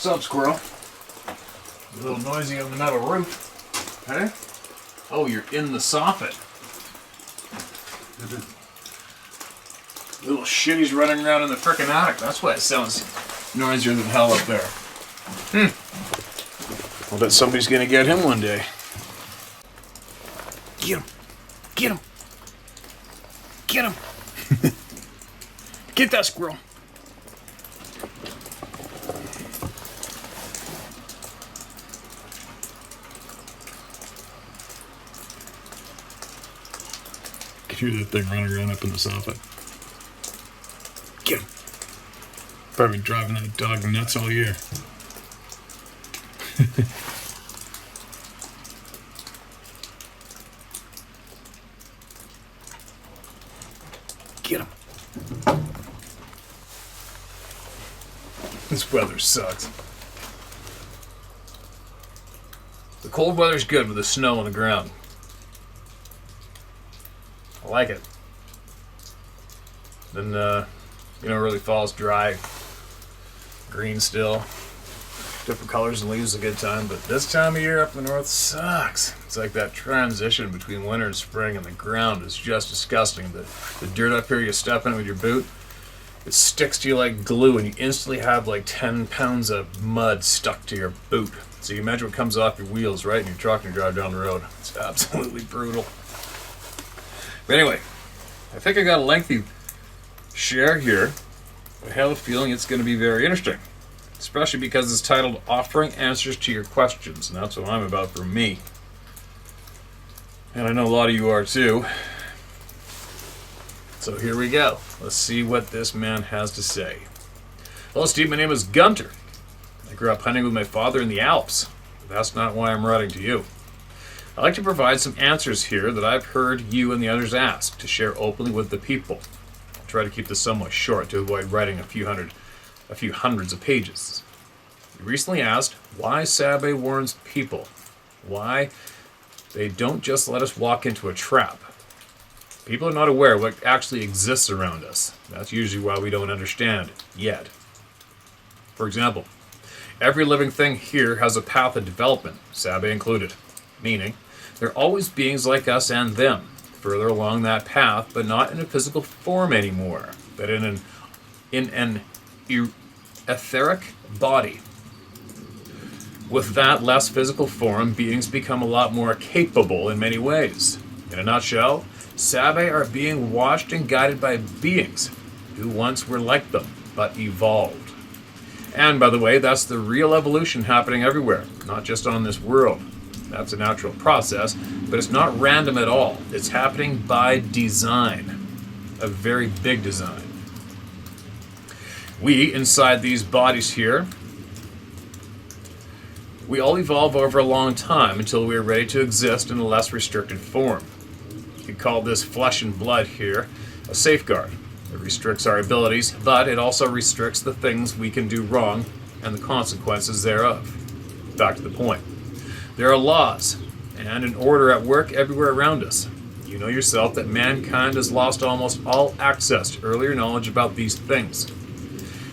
What's up, Squirrel? A little noisy on the metal roof. Hey? Oh, you're in the soffit. Little shitty's running around in the frickin' attic. That's why it sounds noisier than hell up there. I'll bet somebody's gonna get him one day. Get him! Get him! Get him! Get that squirrel! Can hear that thing running around up in the soffit. Get him! Probably driving that dog nuts all year. Get him. This weather sucks. The cold weather's good with the snow on the ground. I like it. Then, really fall's dry. Green still. Different colors and leaves a good time, but this time of year up in the north sucks. It's like that transition between winter and spring, and the ground is just disgusting. The dirt up here, you step in with your boot, it sticks to you like glue, and you instantly have like 10 pounds of mud stuck to your boot. So you imagine what comes off your wheels, right, in your truck and you drive down the road. It's absolutely brutal. But anyway, I think I got a lengthy share here. I have a feeling it's going to be very interesting. Especially because it's titled Offering Answers to Your Questions, and that's what I'm about for me. And I know a lot of you are too. So here we go. Let's see what this man has to say. Hello, Steve. My name is Gunter. I grew up hunting with my father in the Alps. But that's not why I'm writing to you. I'd like to provide some answers here that I've heard you and the others ask to share openly with the people. I'll try to keep this somewhat short to avoid writing a few hundreds of pages. You recently asked why Sabe warns people, why they don't just let us walk into a trap. People are not aware of what actually exists around us. That's usually why we don't understand yet. For example, every living thing here has a path of development, Sabe included, meaning there are always beings like us and them, further along that path, but not in a physical form anymore, but in an etheric body. With that less physical form, beings become a lot more capable in many ways. In a nutshell, Sabe are being watched and guided by beings who once were like them, but evolved. And by the way, that's the real evolution happening everywhere, not just on this world. That's a natural process, but it's not random at all. It's happening by design, a very big design. We, inside these bodies here, we all evolve over a long time until we are ready to exist in a less restricted form. You could call this flesh and blood here a safeguard. It restricts our abilities, but it also restricts the things we can do wrong and the consequences thereof. Back to the point. There are laws and an order at work everywhere around us. You know yourself that mankind has lost almost all access to earlier knowledge about these things.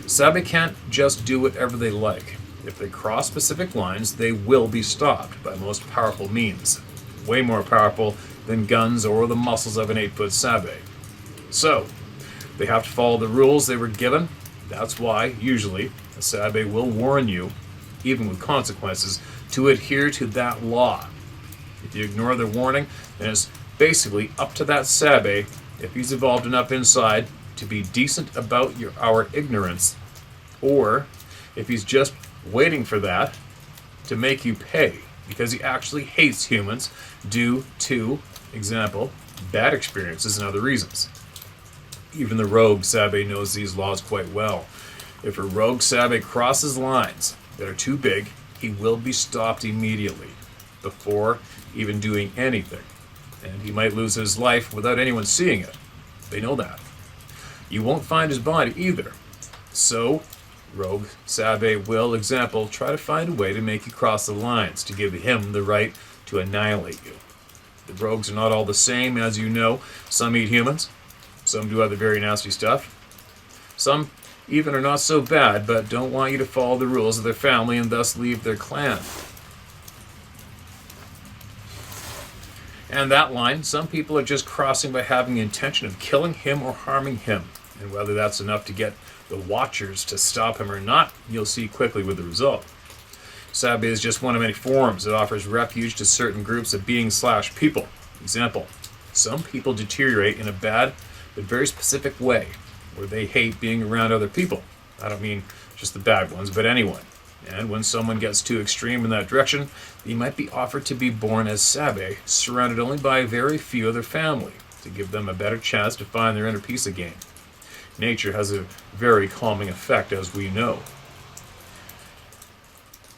Sabe can't just do whatever they like. If they cross specific lines, they will be stopped by most powerful means. Way more powerful than guns or the muscles of an 8-foot Sabe. So, they have to follow the rules they were given. That's why, usually, a Sabe will warn you, even with consequences, to adhere to that law. If you ignore the warning, then it's basically up to that Sabe, if he's evolved enough inside, to be decent about our ignorance, or if he's just waiting for that to make you pay because he actually hates humans due to, example, bad experiences and other reasons. Even the rogue Sabe knows these laws quite well. If a rogue Sabe crosses lines that are too big, he will be stopped immediately before even doing anything. And he might lose his life without anyone seeing it. They know that. You won't find his body either. So, rogue Sabe will, example, try to find a way to make you cross the lines, to give him the right to annihilate you. The rogues are not all the same, as you know. Some eat humans. Some do other very nasty stuff. Some, even are not so bad, but don't want you to follow the rules of their family and thus leave their clan. And that line, some people are just crossing by having the intention of killing him or harming him. And whether that's enough to get the Watchers to stop him or not, you'll see quickly with the result. Sabe is just one of many forms that offers refuge to certain groups of beings/people. Example, some people deteriorate in a bad but very specific way, where they hate being around other people. I don't mean just the bad ones, but anyone. And when someone gets too extreme in that direction, they might be offered to be born as Sabe, surrounded only by a very few of their family, to give them a better chance to find their inner peace again. Nature has a very calming effect, as we know.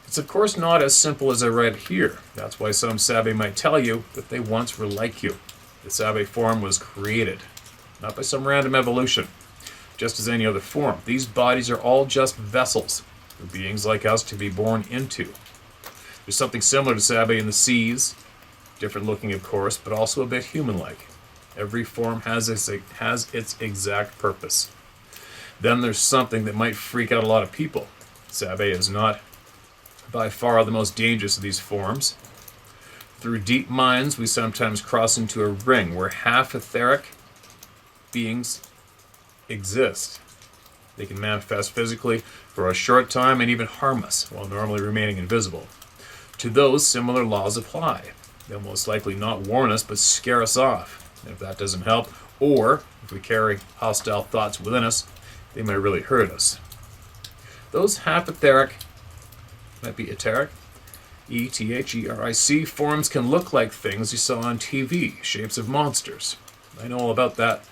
It's of course not as simple as I read here. That's why some Sabe might tell you that they once were like you. The Sabe form was created, not by some random evolution, just as any other form. These bodies are all just vessels for beings like us to be born into. There's something similar to Sabe in the seas, different looking of course, but also a bit human-like. Every form has its exact purpose. Then there's something that might freak out a lot of people. Sabe is not by far the most dangerous of these forms. Through deep mines, we sometimes cross into a ring where half etheric beings exist. They can manifest physically for a short time and even harm us, while normally remaining invisible. To those, similar laws apply. They'll most likely not warn us, but scare us off. And if that doesn't help, or if we carry hostile thoughts within us, they might really hurt us. Those half etheric, might be etheric, Etheric forms can look like things you saw on TV, shapes of monsters. I know all about that.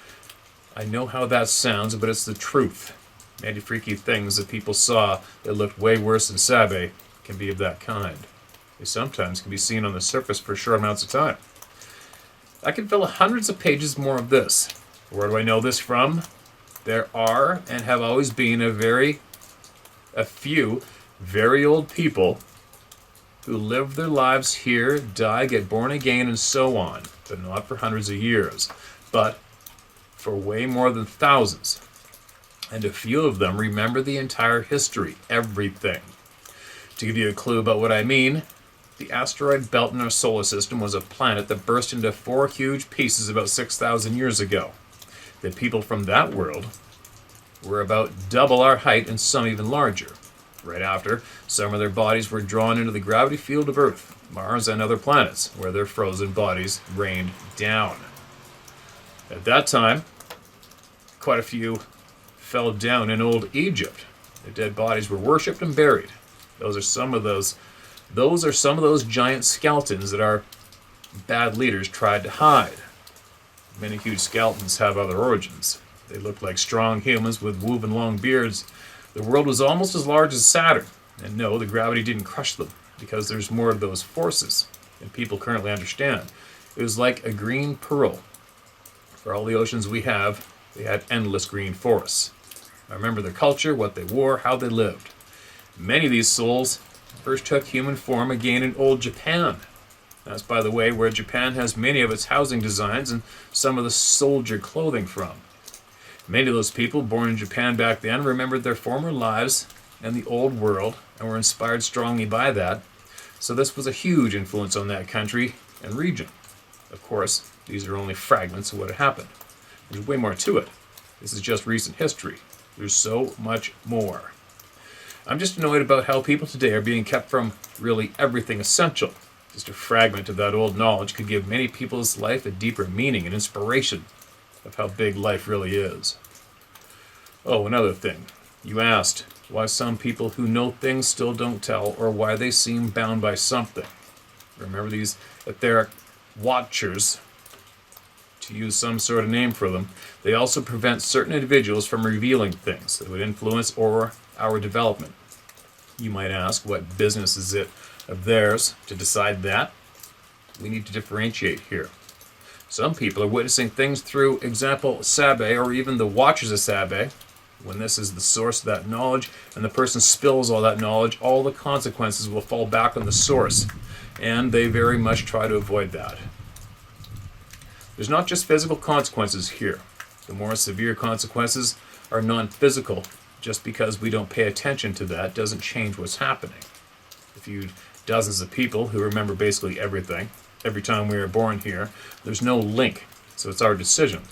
I know how that sounds, but it's the truth. Many freaky things that people saw that looked way worse than Sabe can be of that kind. They sometimes can be seen on the surface for short amounts of time. I can fill hundreds of pages more of this. Where do I know this from? There are, and have always been, a few very old people who live their lives here, die, get born again, and so on, but not for hundreds of years, but for way more than thousands. And a few of them remember the entire history, everything. To give you a clue about what I mean, the asteroid belt in our solar system was a planet that burst into 4 huge pieces about 6,000 years ago. The people from that world were about double our height and some even larger. Right after, some of their bodies were drawn into the gravity field of Earth, Mars, and other planets, where their frozen bodies rained down. At that time, quite a few fell down in old Egypt. Their dead bodies were worshipped and buried. Those are some of those giant skeletons that our bad leaders tried to hide. Many huge skeletons have other origins. They looked like strong humans with woven long beards. The world was almost as large as Saturn. And no, the gravity didn't crush them, because there's more of those forces than people currently understand. It was like a green pearl. For all the oceans we have, they had endless green forests. I remember their culture, what they wore, how they lived. Many of these souls first took human form again in old Japan. That's, by the way, where Japan has many of its housing designs and some of the soldier clothing from. Many of those people born in Japan back then remembered their former lives and the old world and were inspired strongly by that. So this was a huge influence on that country and region. Of course, these are only fragments of what had happened. There's way more to it. This is just recent history. There's so much more. I'm just annoyed about how people today are being kept from really everything essential. Just a fragment of that old knowledge could give many people's life a deeper meaning and inspiration of how big life really is. Oh, another thing. You asked why some people who know things still don't tell, or why they seem bound by something. Remember these etheric watchers, to use some sort of name for them. They also prevent certain individuals from revealing things that would influence our development. You might ask, what business is it of theirs to decide that? We need to differentiate here. Some people are witnessing things through, example, Sabe, or even the Watchers of Sabe. When this is the source of that knowledge, and the person spills all that knowledge, all the consequences will fall back on the source, and they very much try to avoid that. There's not just physical consequences here. The more severe consequences are non-physical just because we don't pay attention to that doesn't change what's happening. If you dozens of people who remember basically everything, every time we were born here, there's no link. So it's our decision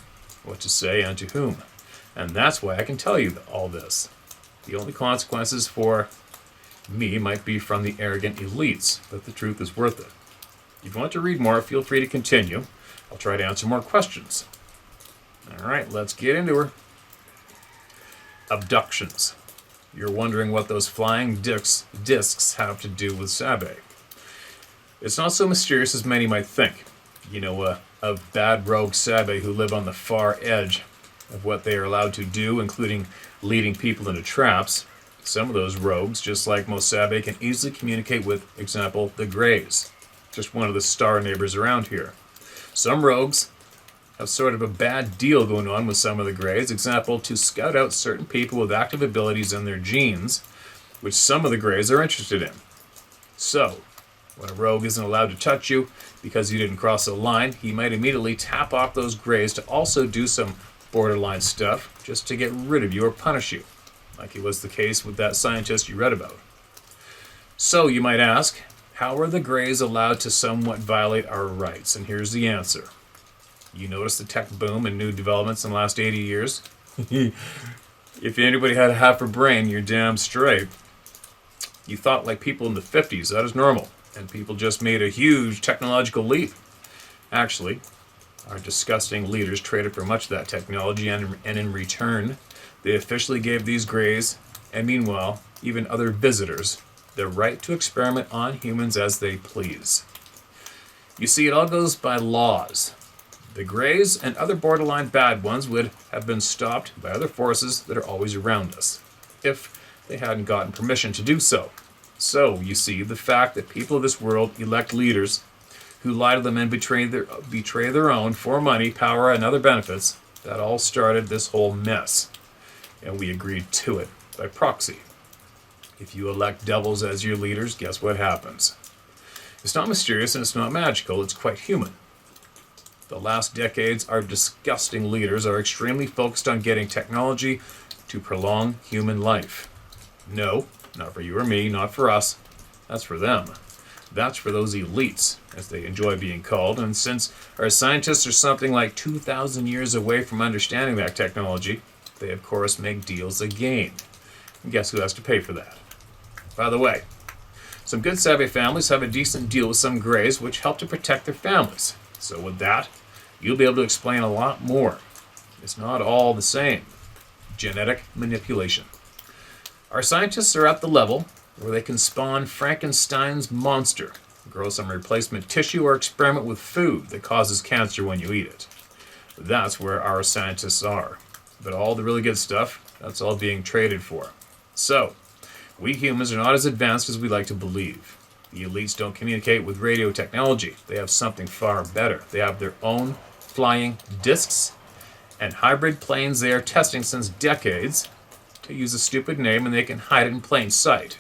what to say and to whom. And that's why I can tell you all this. The only consequences for me might be from the arrogant elites, but the truth is worth it. If you want to read more, feel free to continue. I'll try to answer more questions. All right, let's get into her. Abductions. You're wondering what those flying discs have to do with Sabe. It's not so mysterious as many might think. You know, of bad rogue Sabe who live on the far edge of what they are allowed to do, including leading people into traps. Some of those rogues, just like most Sabe, can easily communicate with, example, the Greys, just one of the star neighbors around here. Some rogues have sort of a bad deal going on with some of the Greys, example, to scout out certain people with active abilities in their genes, which some of the Greys are interested in. So, when a rogue isn't allowed to touch you because you didn't cross a line, he might immediately tap off those Greys to also do some borderline stuff just to get rid of you or punish you, like it was the case with that scientist you read about. So you might ask, how are the Greys allowed to somewhat violate our rights? And here's the answer. You notice the tech boom and new developments in the last 80 years? If anybody had half a brain, you're damn straight. You thought like people in the 50s, that is normal, and people just made a huge technological leap. Actually, our disgusting leaders traded for much of that technology, and in return, they officially gave these Greys, and meanwhile, even other visitors, the right to experiment on humans as they please. You see, it all goes by laws. The Greys and other borderline bad ones would have been stopped by other forces that are always around us, if they hadn't gotten permission to do so. So, you see, the fact that people of this world elect leaders who lie to them and betray their own for money, power, and other benefits, that all started this whole mess. And we agreed to it by proxy. If you elect devils as your leaders, guess what happens? It's not mysterious and it's not magical, it's quite human. The last decades, our disgusting leaders are extremely focused on getting technology to prolong human life. No, not for you or me, not for us. That's for them. That's for those elites, as they enjoy being called, and since our scientists are something like 2,000 years away from understanding that technology, they of course make deals again. And guess who has to pay for that? By the way, some good Sabe families have a decent deal with some Greys which help to protect their families. So with that, you'll be able to explain a lot more. It's not all the same. Genetic manipulation. Our scientists are at the level where they can spawn Frankenstein's monster, grow some replacement tissue, or experiment with food that causes cancer when you eat it. That's where our scientists are. But all the really good stuff, that's all being traded for. So, we humans are not as advanced as we like to believe. The elites don't communicate with radio technology. They have something far better. They have their own flying discs and hybrid planes they are testing since decades, to use a stupid name, and they can hide it in plain sight.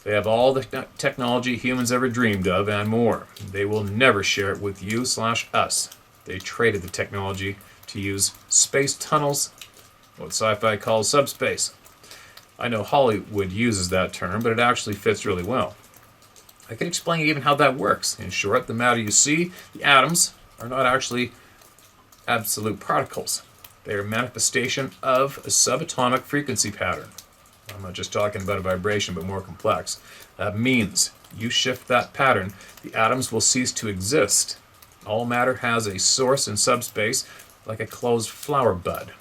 They have all the technology humans ever dreamed of and more. They will never share it with you/us. They traded the technology to use space tunnels, what sci-fi calls subspace. I know Hollywood uses that term, but it actually fits really well. I can explain even how that works. In short, the matter you see, the atoms, are not actually absolute particles. They are a manifestation of a subatomic frequency pattern. I'm not just talking about a vibration, but more complex. That means you shift that pattern, the atoms will cease to exist. All matter has a source in subspace, like a closed flower bud.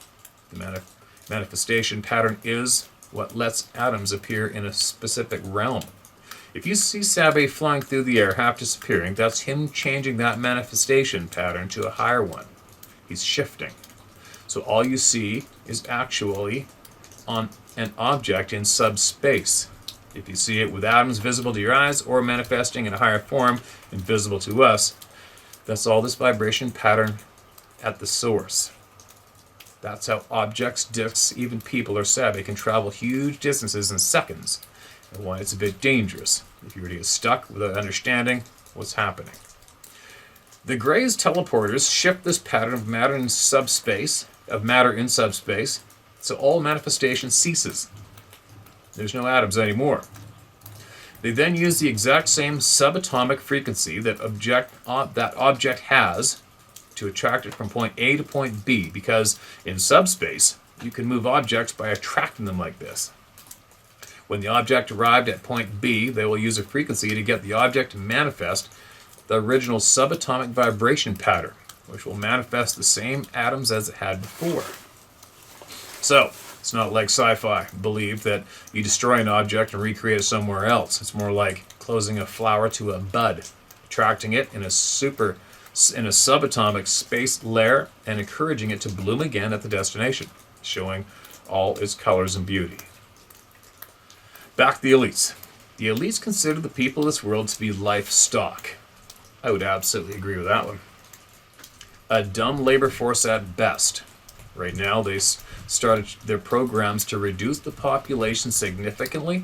The manifestation pattern is what lets atoms appear in a specific realm. If you see Sabe flying through the air, half disappearing, that's him changing that manifestation pattern to a higher one. He's shifting. So all you see is actually on an object in subspace. If you see it with atoms visible to your eyes or manifesting in a higher form invisible to us, that's all this vibration pattern at the source. That's how objects, disks, even people or Sabe can travel huge distances in seconds, and why it's a bit dangerous if you were to get stuck without understanding what's happening. The Greys teleporters shift this pattern of matter in subspace, So all manifestation ceases. There's no atoms anymore. They then use the exact same subatomic frequency that object has to attract it from point A to point B, because in subspace, you can move objects by attracting them like this. When the object arrived at point B, they will use a frequency to get the object to manifest the original subatomic vibration pattern, which will manifest the same atoms as it had before. So, it's not like sci-fi believe that you destroy an object and recreate it somewhere else. It's more like closing a flower to a bud, attracting it in a subatomic space layer and encouraging it to bloom again at the destination, showing all its colors and beauty. Back to the elites. The elites consider the people of this world to be livestock. I would absolutely agree with that one. A dumb labor force at best. Right now, they started their programs to reduce the population significantly,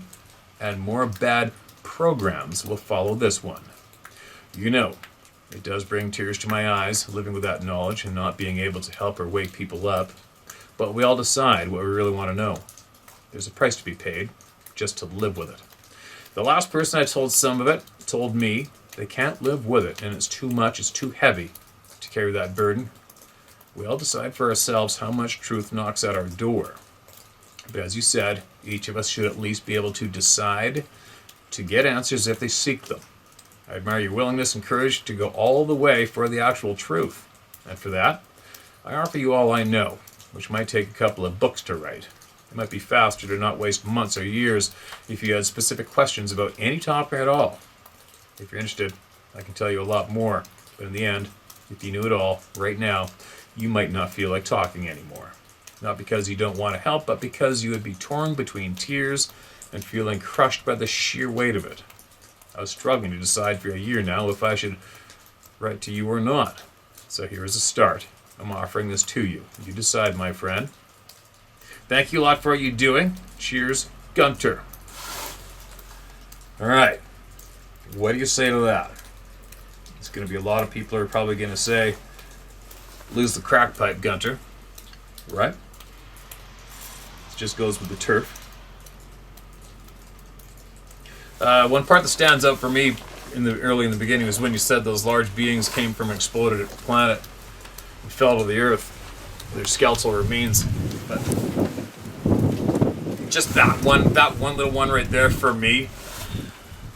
and more bad programs will follow this one. You know, it does bring tears to my eyes, living with that knowledge and not being able to help or wake people up. But we all decide what we really want to know. There's a price to be paid, just to live with it. The last person I told some of it told me they can't live with it, and it's too much, it's too heavy to carry that burden. We all decide for ourselves how much truth knocks at our door. But as you said, each of us should at least be able to decide to get answers if they seek them. I admire your willingness and courage to go all the way for the actual truth. And for that, I offer you all I know, which might take a couple of books to write. It might be faster to not waste months or years if you had specific questions about any topic at all. If you're interested, I can tell you a lot more. But in the end, if you knew it all right now, you might not feel like talking anymore. Not because you don't want to help, but because you would be torn between tears and feeling crushed by the sheer weight of it. I was struggling to decide for a year now if I should write to you or not. So here is a start. I'm offering this to you. You decide, my friend. Thank you a lot for what you're doing. Cheers, Gunter. All right. What do you say to that? It's going to be a lot of people are probably going to say, lose the crack pipe, Gunter. Right? It just goes with the turf. One part that stands out for me early in the beginning was when you said those large beings came from an exploded planet and fell to the earth. Their skeletal remains. But just that one little one right there for me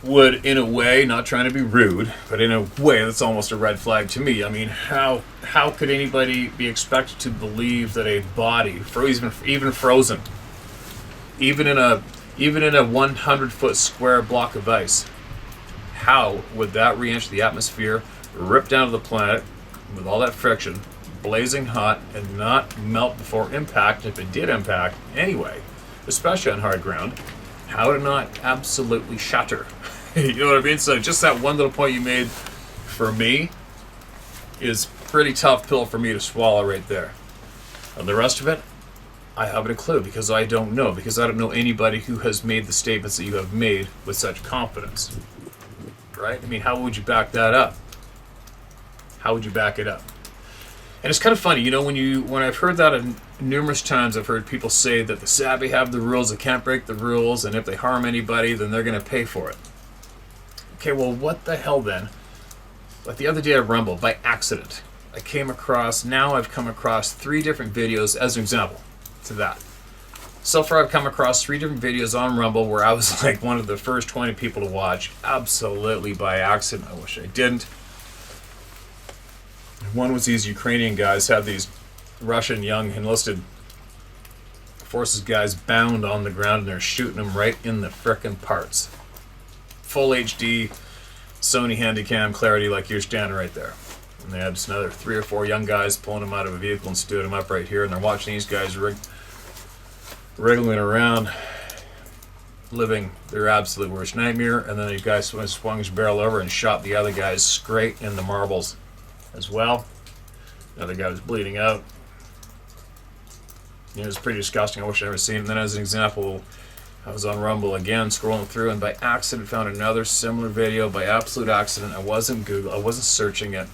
would, in a way, not trying to be rude, but in a way that's almost a red flag to me. I mean, how could anybody be expected to believe that a body, even frozen, even in a 100-foot square block of ice, how would that re-enter the atmosphere, rip down to the planet with all that friction, blazing hot, and not melt before impact? If it did impact anyway, especially on hard ground, how would it not absolutely shatter? You know what I mean? So just that one little point you made for me is pretty tough pill for me to swallow right there. And the rest of it, I haven't a clue because I don't know. Because I don't know anybody who has made the statements that you have made with such confidence. Right? I mean, how would you back that up? How would you back it up? And it's kind of funny, you know, when I've heard that numerous times, I've heard people say that the savvy have the rules, they can't break the rules, and if they harm anybody, then they're going to pay for it. Okay, well, what the hell then? Like the other day at Rumble, by accident, I've come across 3 different videos as an example to that. So far, I've come across 3 different videos on Rumble where I was like one of the first 20 people to watch, absolutely by accident. I wish I didn't. One was these Ukrainian guys had these Russian young enlisted forces guys bound on the ground, and they're shooting them right in the frickin' parts. Full HD Sony Handycam clarity, like you're standing right there. And they had just another 3 or 4 young guys pulling them out of a vehicle and stood them up right here, and they're watching these guys wriggling around, living their absolute worst nightmare. And then the guy swung his barrel over and shot the other guys straight in the marbles as well. Another guy was bleeding out. It was pretty disgusting. I wish I'd ever seen it. And then as an example, I was on Rumble again, scrolling through, and by accident found another similar video. By absolute accident, I wasn't searching it.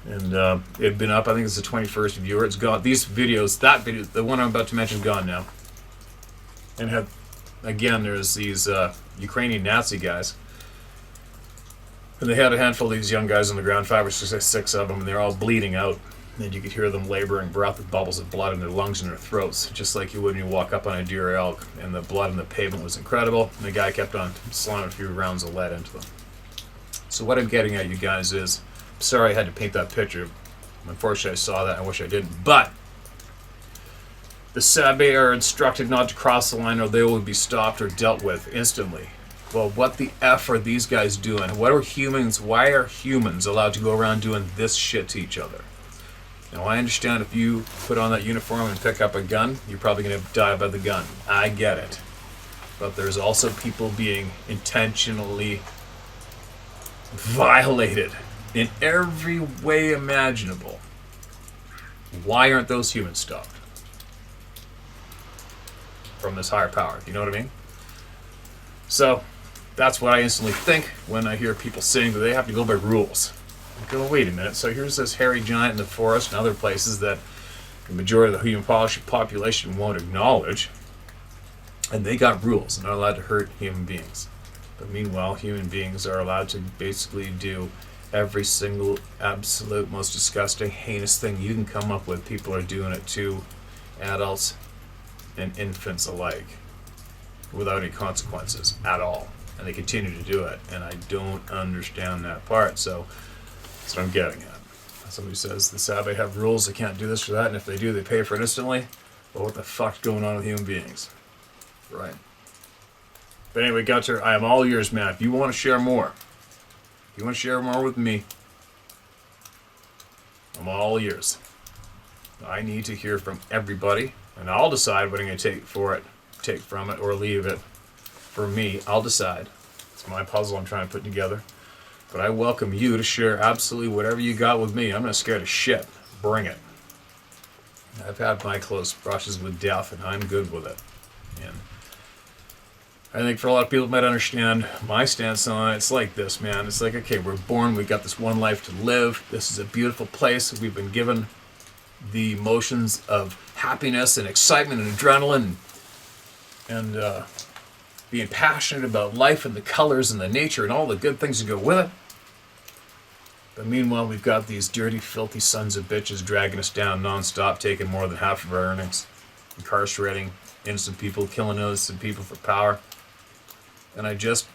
And it had been up, I think it's the 21st viewer. It's gone. These videos, that video, the one I'm about to mention, is gone now. And again, there's these Ukrainian Nazi guys. And they had a handful of these young guys on the ground, 5 or 6 of them, and they're all bleeding out. And you could hear them laboring breath with bubbles of blood in their lungs and their throats, just like you would when you walk up on a deer or elk. And the blood on the pavement was incredible. And the guy kept on slamming a few rounds of lead into them. So what I'm getting at, you guys, is, sorry I had to paint that picture. Unfortunately, I saw that. I wish I didn't. But the Sabe are instructed not to cross the line or they will be stopped or dealt with instantly. Well, what the F are these guys doing? What are humans? Why are humans allowed to go around doing this shit to each other? Now, I understand if you put on that uniform and pick up a gun, you're probably going to die by the gun. I get it. But there's also people being intentionally violated in every way imaginable. Why aren't those humans stopped? From this higher power, you know what I mean? So, that's what I instantly think when I hear people saying that they have to go by rules. I go, wait a minute, so here's this hairy giant in the forest and other places that the majority of the human population won't acknowledge, and they got rules. They're not allowed to hurt human beings. But meanwhile, human beings are allowed to basically do every single absolute most disgusting, heinous thing you can come up with. People are doing it to adults and infants alike without any consequences at all. And they continue to do it. And I don't understand that part. So that's what I'm getting at. Somebody says the Sabe have rules, they can't do this or that, and if they do, they pay for it instantly. Well, what the fuck's going on with human beings? Right. But anyway, Gunter, I am all ears, man. If you want to share more, if you want to share more with me, I'm all ears. I need to hear from everybody, and I'll decide what I'm going to take from it, or leave it. For me, I'll decide. It's my puzzle I'm trying to put together. But I welcome you to share absolutely whatever you got with me. I'm not scared of shit. Bring it. I've had my close brushes with death, and I'm good with it. And I think for a lot of people who might understand my stance on it, it's like this, man. It's like, okay, we're born, we've got this one life to live. This is a beautiful place. We've been given the emotions of happiness and excitement and adrenaline and being passionate about life and the colors and the nature and all the good things that go with it. But meanwhile, we've got these dirty, filthy sons of bitches dragging us down nonstop, taking more than half of our earnings, incarcerating innocent people, killing innocent people for power. And I just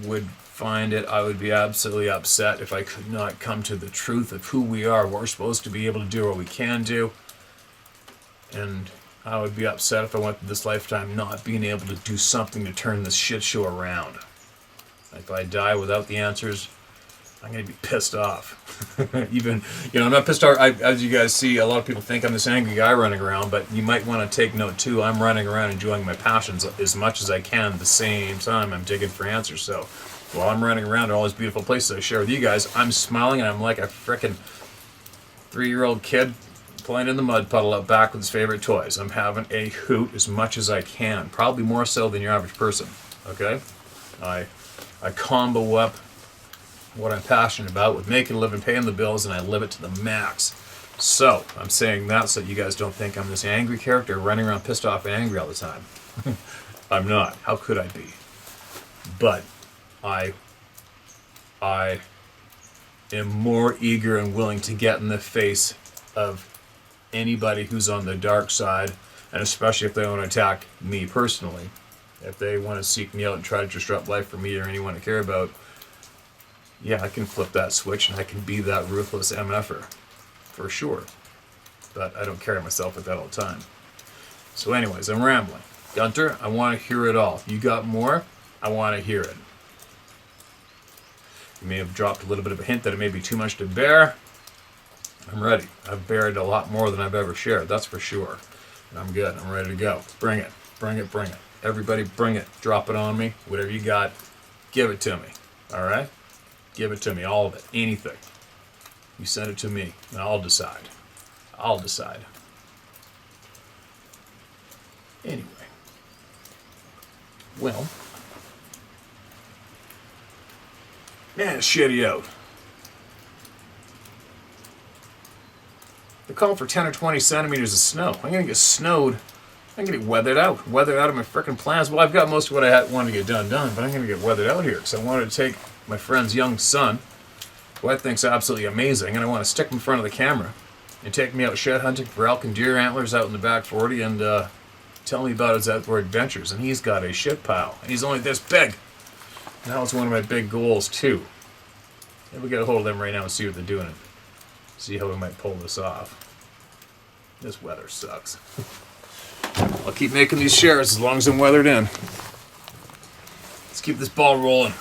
would find it, I would be absolutely upset if I could not come to the truth of who we are, what we're supposed to be able to do, what we can do. And I would be upset if I went through this lifetime not being able to do something to turn this shit show around. If I die without the answers, I'm going to be pissed off. Even, I'm not pissed off. As you guys see, a lot of people think I'm this angry guy running around, but you might want to take note too. I'm running around enjoying my passions as much as I can at the same time I'm digging for answers. So while I'm running around to all these beautiful places I share with you guys, I'm smiling and I'm like a frickin' 3-year-old kid playing in the mud puddle out back with his favorite toys. I'm having a hoot as much as I can, probably more so than your average person. Okay? I combo up what I'm passionate about with making a living, paying the bills, and I live it to the max. So, I'm saying that so you guys don't think I'm this angry character running around pissed off and angry all the time. I'm not. How could I be? But I am more eager and willing to get in the face of anybody who's on the dark side, and especially if they want to attack me personally. If they want to seek me out and try to disrupt life for me or anyone I care about, yeah, I can flip that switch and I can be that ruthless MFer, for sure. But I don't carry myself with that all the time. So anyways, I'm rambling. Gunter, I want to hear it all. If you got more, I want to hear it. You may have dropped a little bit of a hint that it may be too much to bear. I'm ready. I've buried a lot more than I've ever shared, that's for sure. And I'm good. I'm ready to go. Bring it. Bring it. Bring it. Everybody bring it. Drop it on me. Whatever you got, give it to me. All right? Give it to me. All of it. Anything. You send it to me, and I'll decide. I'll decide. Anyway. Well. Man, it's shitty out. They're calling for 10 or 20 centimeters of snow. I'm going to get snowed. I'm going to get weathered out of my frickin' plans. Well, I've got most of what I wanted to get done, but I'm going to get weathered out here because I wanted to take my friend's young son, who I think's absolutely amazing, and I want to stick him in front of the camera and take me out shed hunting for elk and deer antlers out in the back 40 and tell me about his outdoor adventures. And he's got a shit pile, and he's only this big. And that was one of my big goals, too. Maybe we'll get a hold of them right now and see what they're doing. See how we might pull this off. This weather sucks. I'll keep making these shares as long as I'm weathered in. Let's keep this ball rolling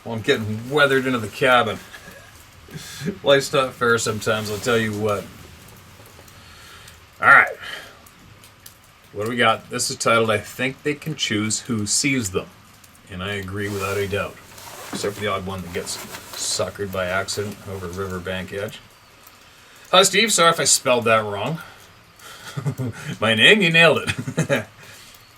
while I'm getting weathered into the cabin. Life's not fair sometimes, I'll tell you what. Alright. What do we got? This is titled, I Think They Can Choose Who Sees Them. And I agree without a doubt. Except for the odd one that gets suckered by accident over a riverbank edge. Hi Steve, sorry if I spelled that wrong. My name, you nailed it.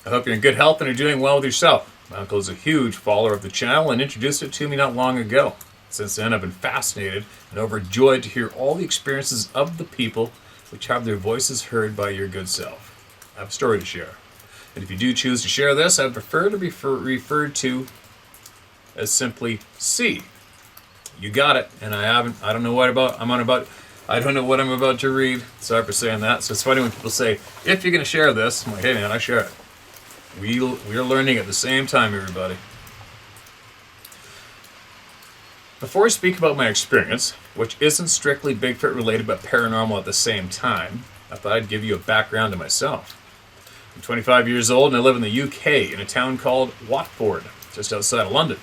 I hope you're in good health and are doing well with yourself. My uncle is a huge follower of the channel and introduced it to me not long ago. Since then, I've been fascinated and overjoyed to hear all the experiences of the people which have their voices heard by your good self. I have a story to share. And if you do choose to share this, I would prefer to be referred to as simply C. You got it, and I don't know what I'm about to read. Sorry for saying that. So it's funny when people say, if you're going to share this, I'm like, hey man, I share it. We're learning at the same time, everybody. Before I speak about my experience, which isn't strictly Bigfoot related but paranormal at the same time, I thought I'd give you a background to myself. I'm 25 years old and I live in the UK in a town called Watford, just outside of London.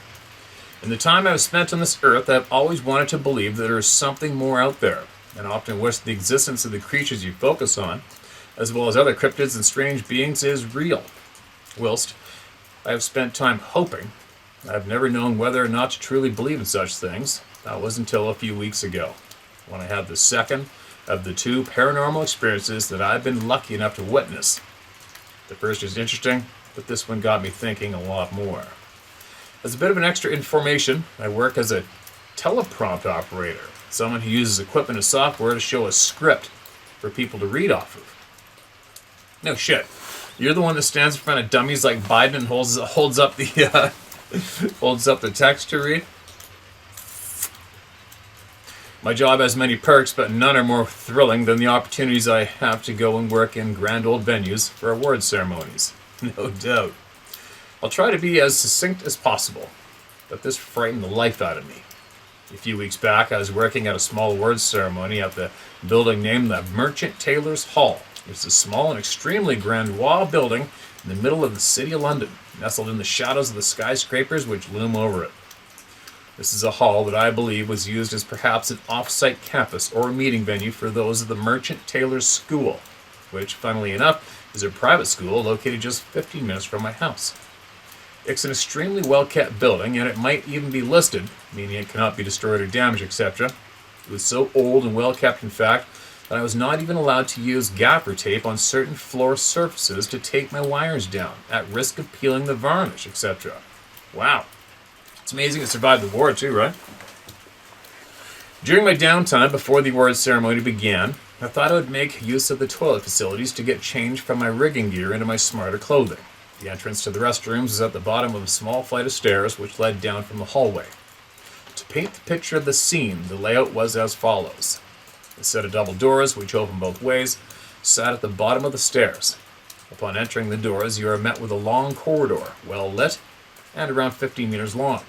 In the time I've spent on this earth, I've always wanted to believe that there is something more out there, and often wish the existence of the creatures you focus on, as well as other cryptids and strange beings, is real. Whilst I have spent time hoping, I've never known whether or not to truly believe in such things. That was until a few weeks ago, when I had the second of the two paranormal experiences that I've been lucky enough to witness. The first is interesting, but this one got me thinking a lot more. As a bit of an extra information, I work as a teleprompt operator, someone who uses equipment and software to show a script for people to read off of. No shit. You're the one that stands in front of dummies like Biden and holds up the holds up the text to read. My job has many perks, but none are more thrilling than the opportunities I have to go and work in grand old venues for award ceremonies. No doubt. I'll try to be as succinct as possible, but this frightened the life out of me. A few weeks back, I was working at a small awards ceremony at the building named the Merchant Taylor's Hall. It's a small and extremely grandiose building in the middle of the city of London, nestled in the shadows of the skyscrapers which loom over it. This is a hall that I believe was used as perhaps an off-site campus or a meeting venue for those of the Merchant Taylor's School, which, funnily enough, is a private school located just 15 minutes from my house. It's an extremely well-kept building, and it might even be listed, meaning it cannot be destroyed or damaged, etc. It was so old and well-kept, in fact, that I was not even allowed to use gaffer tape on certain floor surfaces to tape my wires down, at risk of peeling the varnish, etc. Wow. It's amazing it survived the war, too, right? During my downtime before the awards ceremony began, I thought I would make use of the toilet facilities to get changed from my rigging gear into my smarter clothing. The entrance to the restrooms was at the bottom of a small flight of stairs which led down from the hallway. To paint the picture of the scene, the layout was as follows. A set of double doors, which open both ways, sat at the bottom of the stairs. Upon entering the doors, you are met with a long corridor, well lit, and around 15 meters long.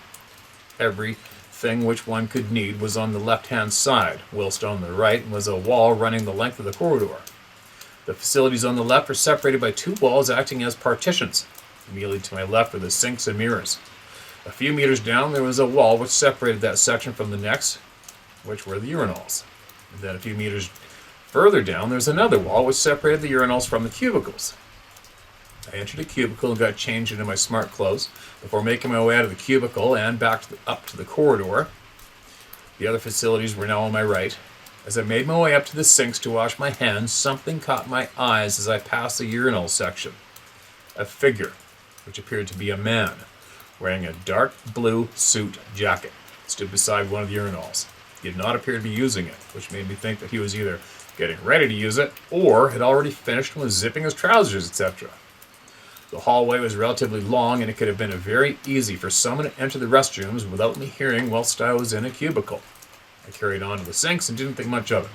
Everything which one could need was on the left-hand side, whilst on the right was a wall running the length of the corridor. The facilities on the left are separated by two walls acting as partitions. Immediately to my left were the sinks and mirrors. A few meters down there was a wall which separated that section from the next, which were the urinals. And then a few meters further down there was another wall which separated the urinals from the cubicles. I entered a cubicle and got changed into my smart clothes before making my way out of the cubicle and back up to the corridor. The other facilities were now on my right. As I made my way up to the sinks to wash my hands, something caught my eyes as I passed the urinal section. A figure, which appeared to be a man, wearing a dark blue suit jacket, stood beside one of the urinals. He did not appear to be using it, which made me think that he was either getting ready to use it or had already finished and was zipping his trousers, etc. The hallway was relatively long, and it could have been very easy for someone to enter the restrooms without me hearing whilst I was in a cubicle. I carried on to the sinks and didn't think much of it.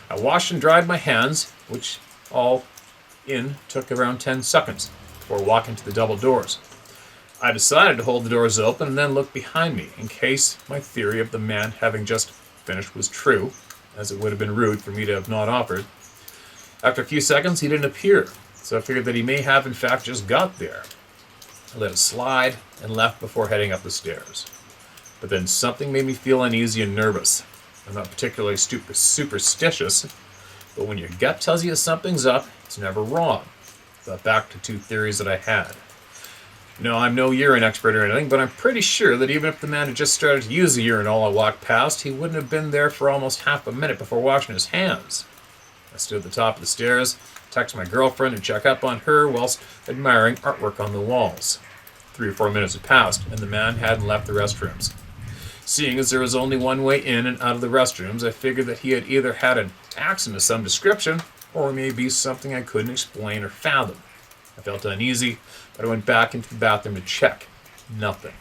I washed and dried my hands, which all in took around 10 seconds, before walking to the double doors. I decided to hold the doors open and then look behind me, in case my theory of the man having just finished was true, as it would have been rude for me to have not offered. After a few seconds, he didn't appear, so I figured that he may have in fact just got there. I let it slide and left before heading up the stairs. But then something made me feel uneasy and nervous. I'm not particularly superstitious, but when your gut tells you something's up, it's never wrong. Got back to two theories that I had. No, I'm no urine expert or anything, but I'm pretty sure that even if the man had just started to use the urinal I walked past, he wouldn't have been there for almost half a minute before washing his hands. I stood at the top of the stairs, texted my girlfriend, and checked up on her whilst admiring artwork on the walls. 3 or 4 minutes had passed, and the man hadn't left the restrooms. Seeing as there was only one way in and out of the restrooms, I figured that he had either had an accident of some description, or maybe something I couldn't explain or fathom. I felt uneasy, but I went back into the bathroom to check. Nothing.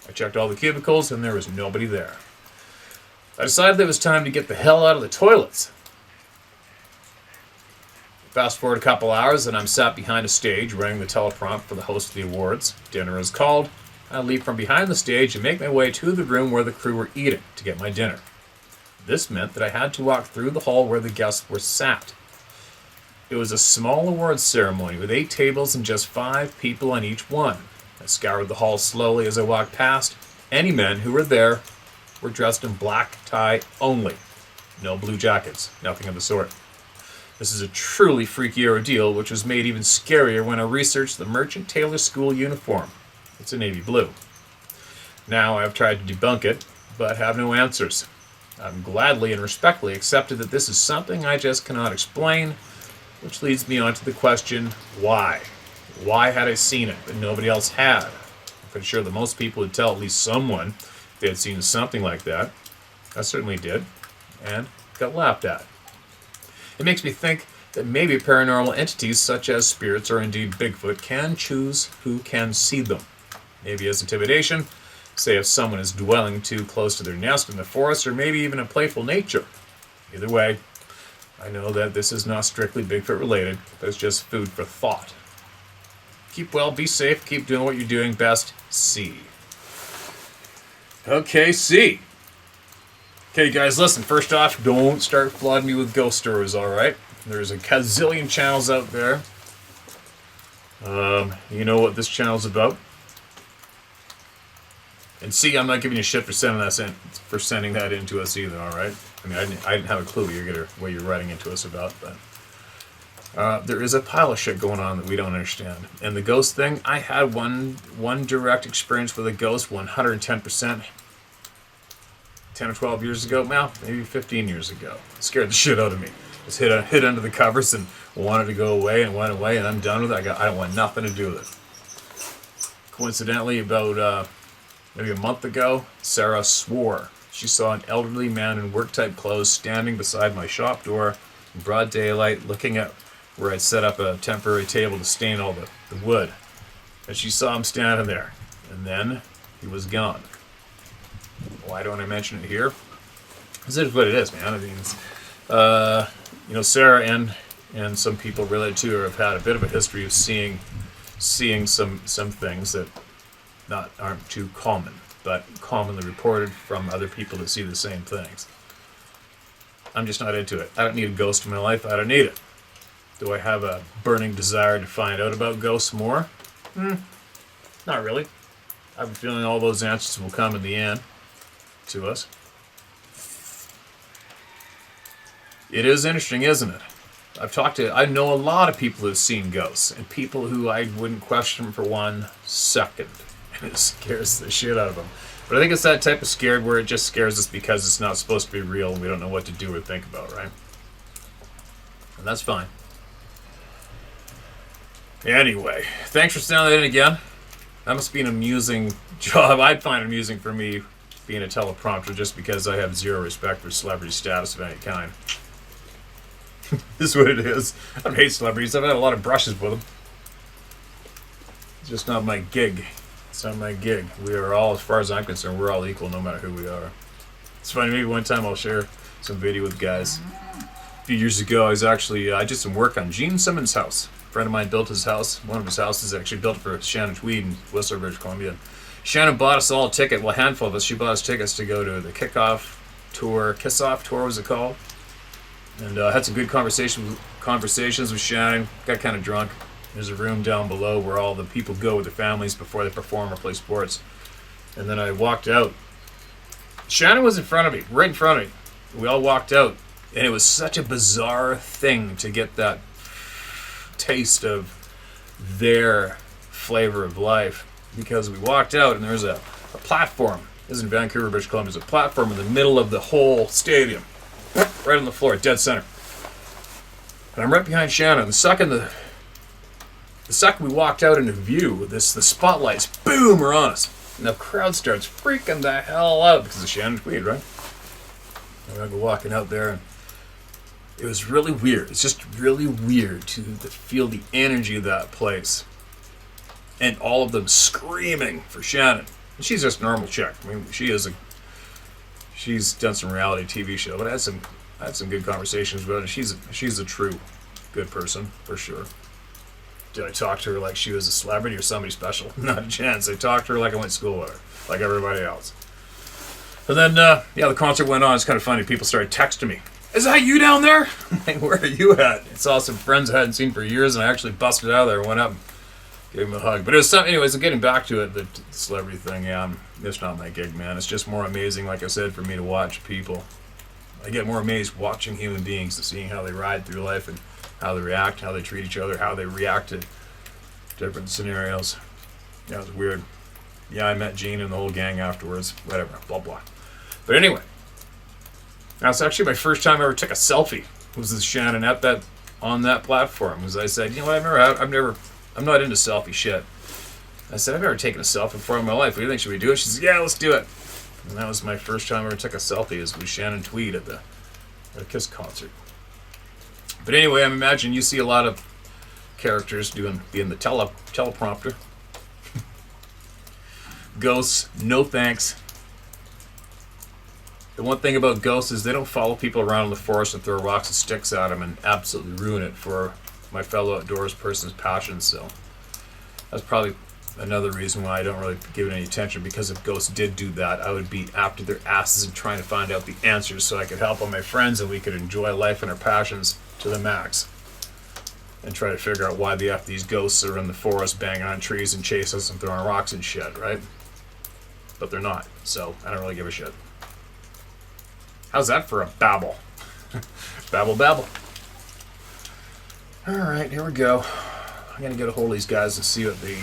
I checked all the cubicles, and there was nobody there. I decided that it was time to get the hell out of the toilets. Fast forward a couple hours, and I'm sat behind a stage running the teleprompt for the host of the awards. Dinner is called. I leave from behind the stage and make my way to the room where the crew were eating to get my dinner. This meant that I had to walk through the hall where the guests were sat. It was a small awards ceremony with 8 tables and just 5 people on each one. I scoured the hall slowly as I walked past. Any men who were there were dressed in black tie only. No blue jackets, nothing of the sort. This is a truly freaky ordeal, which was made even scarier when I researched the Merchant Tailor School uniform. It's a navy blue. Now I have tried to debunk it, but have no answers. I've gladly and respectfully accepted that this is something I just cannot explain, which leads me on to the question, why? Why had I seen it, but nobody else had? I'm pretty sure that most people would tell at least someone if they had seen something like that. I certainly did, and got laughed at. It makes me think that maybe paranormal entities such as spirits or indeed Bigfoot can choose who can see them. Maybe as intimidation, say if someone is dwelling too close to their nest in the forest, or maybe even a playful nature. Either way, I know that this is not strictly Bigfoot related, but it's just food for thought. Keep well, be safe, keep doing what you're doing best. C. Okay, C. Okay, guys, listen. First off, don't start flooding me with ghost stories, alright? There's a gazillion channels out there. You know what this channel's about? And C, I'm not giving you shit for sending that in to us either, alright? I mean, I didn't have a clue what you're writing into us about, but there is a pile of shit going on that we don't understand. And the ghost thing, I had one direct experience with a ghost, 110%. 10 or 12 years ago, well, maybe 15 years ago. It scared the shit out of me. Just hid under the covers and wanted to go away and went away, and I'm done with it. I don't want nothing to do with it. Coincidentally, about maybe a month ago, Sarah swore she saw an elderly man in work-type clothes standing beside my shop door in broad daylight, looking at where I'd set up a temporary table to stain all the wood. And she saw him standing there, and then he was gone. Why don't I mention it here? This is what it is, man. I mean, Sarah and some people related to her have had a bit of a history of seeing some things that aren't too common, but commonly reported from other people that see the same things. I'm just not into it. I don't need a ghost in my life. I don't need it. Do I have a burning desire to find out about ghosts more? Not really. I have a feeling all those answers will come in the end to us. It is interesting, isn't it? I know a lot of people who've seen ghosts, and people who I wouldn't question for 1 second. And it scares the shit out of them. But I think it's that type of scared where it just scares us because it's not supposed to be real and we don't know what to do or think about, right? And that's fine. Anyway, thanks for sending that in again. That must be an amusing job. I'd find it amusing for me being a teleprompter just because I have zero respect for celebrity status of any kind. This is what it is. I don't hate celebrities. I've had a lot of brushes with them. It's just not my gig. It's not my gig. We are all, as far as I'm concerned, we're all equal no matter who we are. It's funny, maybe one time I'll share some video with guys. A few years ago, I did some work on Gene Simmons' house. A friend of mine built his house. One of his houses actually built for Shannon Tweed in Whistler, British Columbia. Shannon bought us all a ticket, well, a handful of us. She bought us tickets to go to the kickoff tour, kiss-off tour was it called? And had some good conversations with Shannon. Got kind of drunk. There's a room down below where all the people go with their families before they perform or play sports. And then I walked out. Shannon was in front of me, right in front of me. We all walked out. And it was such a bizarre thing to get that taste of their flavor of life. Because we walked out and there was a platform. This is in Vancouver, British Columbia. There's a platform in the middle of the whole stadium. Right on the floor, dead center. And I'm right behind Shannon. The second we walked out into view, the spotlights, boom, are on us. And the crowd starts freaking the hell out because of Shannon Tweed, right? And I go walking out there, and it was really weird. It's just really weird to feel the energy of that place. And all of them screaming for Shannon. And she's just a normal chick. I mean, she's done some reality TV show, but I had some good conversations with her. She's a true good person, for sure. Did I talk to her like she was a celebrity or somebody special? Not a chance. I talked to her like I went to school with her, like everybody else. And then, the concert went on. It's kind of funny. People started texting me. Is that you down there? I'm like, where are you at? I saw some friends I hadn't seen for years, and I actually busted out of there and went up and gave him a hug. But it was something, anyways, getting back to it, the celebrity thing, yeah, it's not my gig, man. It's just more amazing, like I said, for me to watch people. I get more amazed watching human beings and seeing how they ride through life and how they react, how they treat each other, how they react to different scenarios. Yeah, it was weird. Yeah, I met Gene and the whole gang afterwards. Whatever, blah, blah. But anyway, that's actually my first time I ever took a selfie. Was with Shannon on that platform. As I said, you know what, I'm not into selfie shit. I said, I've never taken a selfie before in my life. What do you think? Should we do it? She said, yeah, let's do it. And that was my first time I ever took a selfie, is with Shannon Tweed at a Kiss concert. But anyway, I imagine you see a lot of characters being the teleprompter. Ghosts, no thanks. The one thing about ghosts is they don't follow people around in the forest and throw rocks and sticks at them and absolutely ruin it for my fellow outdoors person's passion. So that's probably another reason why I don't really give it any attention, because if ghosts did do that, I would be after their asses and trying to find out the answers so I could help all my friends and we could enjoy life and our passions to the max and try to figure out why the F these ghosts are in the forest banging on trees and chase us and throwing rocks and shit, right? But they're not, so I don't really give a shit. How's that for a babble? Babble, babble. Alright, here we go. I'm going to get a hold of these guys and see what the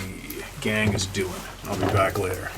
gang is doing. I'll be back later.